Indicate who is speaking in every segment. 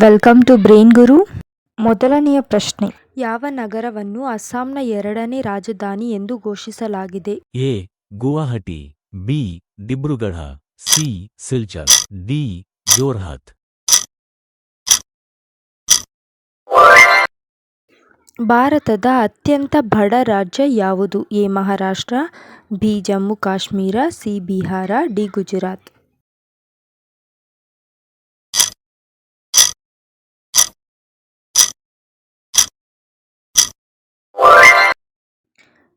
Speaker 1: Welcome to brain ಗುರು. ಮೊದಲನೆಯ ಪ್ರಶ್ನೆ, ಯಾವ ನಗರವನ್ನು ಅಸ್ಸಾಂನ ಎರಡನೇ ರಾಜಧಾನಿ ಎಂದು ಘೋಷಿಸಲಾಗಿದೆ?
Speaker 2: A. Guwahati, B. Dibrugarh, C. Silchar, D. Jorhat.
Speaker 1: ಭಾರತದ ಅತ್ಯಂತ ಬಡ ರಾಜ್ಯ ಯಾವುದು? A. Maharashtra, B. Jammu Kashmir, C. Bihar, D. Gujarat.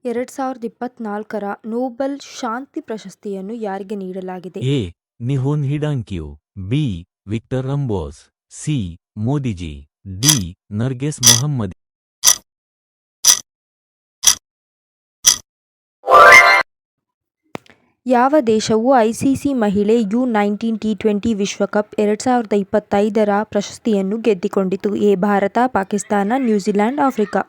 Speaker 1: ಎರಡ್ ಸಾವಿರದ 24ರ ನೊಬೆಲ್ ಶಾಂತಿ ಪ್ರಶಸ್ತಿಯನ್ನು ಯಾರಿಗೆ ನೀಡಲಾಗಿದೆ?
Speaker 2: A. Nihon Hidankyo, B. Victor Ambros, C. Modiji, D. Narges Mohammad.
Speaker 1: ಯಾವ ದೇಶವು ಐಸಿಸಿ ಮಹಿಳೆ ಯು-19 ಟಿ20 ವಿಶ್ವಕಪ್ 2025ರ ಪ್ರಶಸ್ತಿಯನ್ನು ಗೆದ್ದುಕೊಂಡಿತು? A. Bharat, Pakistan, New Zealand, Africa.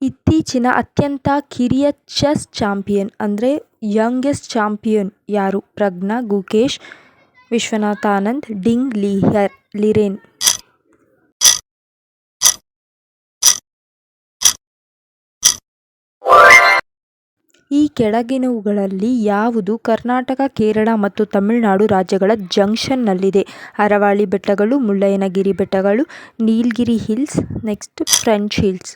Speaker 1: ಇತ್ತೀಚಿನ ಅತ್ಯಂತ ಕಿರಿಯ ಚೆಸ್ ಚಾಂಪಿಯನ್ ಅಂದರೆ ಯಂಗೆಸ್ಟ್ ಚಾಂಪಿಯನ್ ಯಾರು? ಪ್ರಜ್ಞಾ, ಗುಕೇಶ್, ವಿಶ್ವನಾಥ್ ಆನಂದ್, ಡಿಂಗ್ ಲಿರೆನ್. ಈ ಕೆಳಗಿನವುಗಳಲ್ಲಿ ಯಾವುದು ಕರ್ನಾಟಕ, ಕೇರಳ ಮತ್ತು ತಮಿಳುನಾಡು ರಾಜ್ಯಗಳ ಜಂಕ್ಷನ್ನಲ್ಲಿದೆ? ಅರವಳ್ಳಿ ಬೆಟ್ಟಗಳು, ಮುಳ್ಳಯ್ಯನಗಿರಿ ಬೆಟ್ಟಗಳು, ನೀಲಗಿರಿ ಹಿಲ್ಸ್, ನೆಕ್ಸ್ಟ್ ಫ್ರೆಂಚ್ ಹಿಲ್ಸ್.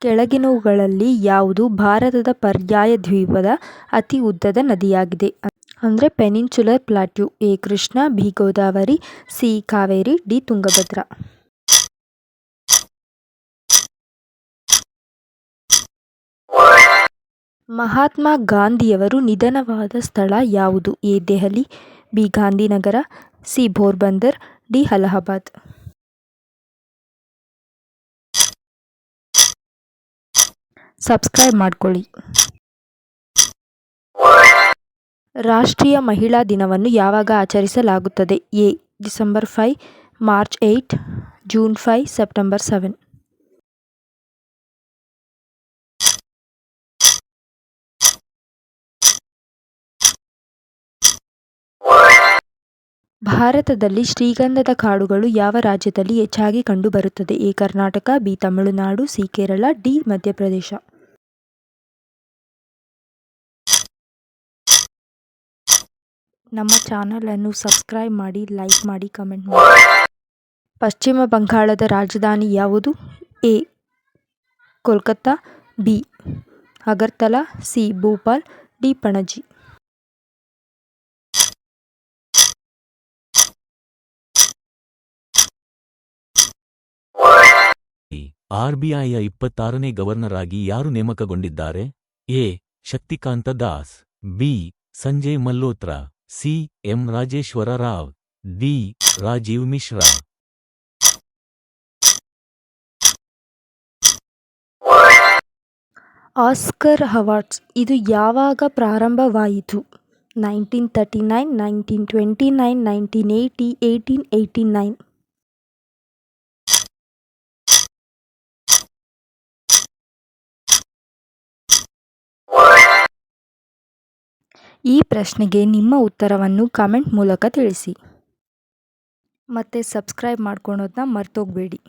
Speaker 1: ಕೆಳಗಿನವುಗಳಲ್ಲಿ ಯಾವುದು ಭಾರತದ ಪರ್ಯಾಯ ದ್ವೀಪದ ಅತಿ ಉದ್ದದ ನದಿಯಾಗಿದೆ? ಅಂದರೆ peninsular plateau. A. Krishna, B. Godavari, C. Kaveri, D. Tungabhadra. Mahatma ಗಾಂಧಿಯವರು ನಿಧನವಾದ ಸ್ಥಳ ಯಾವುದು? A. Delhi, B. Gandhinagar, C. Porbandar, D. Allahabad. Subscribe ಮಾಡ್ಕೊಳ್ಳಿ. ರಾಷ್ಟ್ರೀಯ ಮಹಿಳಾ ದಿನವನ್ನು ಯಾವಾಗ ಆಚರಿಸಲಾಗುತ್ತದೆ? A. December 5, March 8, June 5, September 7. ಭಾರತದಲ್ಲಿ ಶ್ರೀಗಂಧದ ಕಾಡುಗಳು ಯಾವ ರಾಜ್ಯದಲ್ಲಿ ಹೆಚ್ಚಾಗಿ ಕಂಡುಬರುತ್ತದೆ? A. Karnataka, B. Tamil Nadu, C. Kerala, D. Madhya Pradesh. ನಮ್ಮ ಚಾನಲನ್ನು ಸಬ್ಸ್ಕ್ರೈಬ್ ಮಾಡಿ, ಲೈಕ್ ಮಾಡಿ, ಕಮೆಂಟ್ ಮಾಡಿ. ಪಶ್ಚಿಮ ಬಂಗಾಳದ ರಾಜಧಾನಿ ಯಾವುದು? A. Kolkata, B. Agartala, C. Bhopal, D. Panaji.
Speaker 2: ಆರ್ಬಿಐಯ 26ನೇ ಗವರ್ನರ್ ಆಗಿ ಯಾರು ನೇಮಕಗೊಂಡಿದ್ದಾರೆ? A. Shaktikanta Das, B. Sanjay Malhotra, C. M. Rajeshwara Rao, D. Rajiv Mishra.
Speaker 1: Oscar awards ಇದು ಯಾವಾಗ ಪ್ರಾರಂಭವಾಯಿತು? 1939, 1929, 1980, 1889. ಈ ಪ್ರಶ್ನೆಗೆ ನಿಮ್ಮ ಉತ್ತರವನ್ನು ಕಮೆಂಟ್ ಮೂಲಕ ತಿಳಿಸಿ. ಮತ್ತೆ ಸಬ್ಸ್ಕ್ರೈಬ್ ಮಾಡ್ಕೊಳೋದನ್ನ ಮರ್ತೋಗ್ಬೇಡಿ.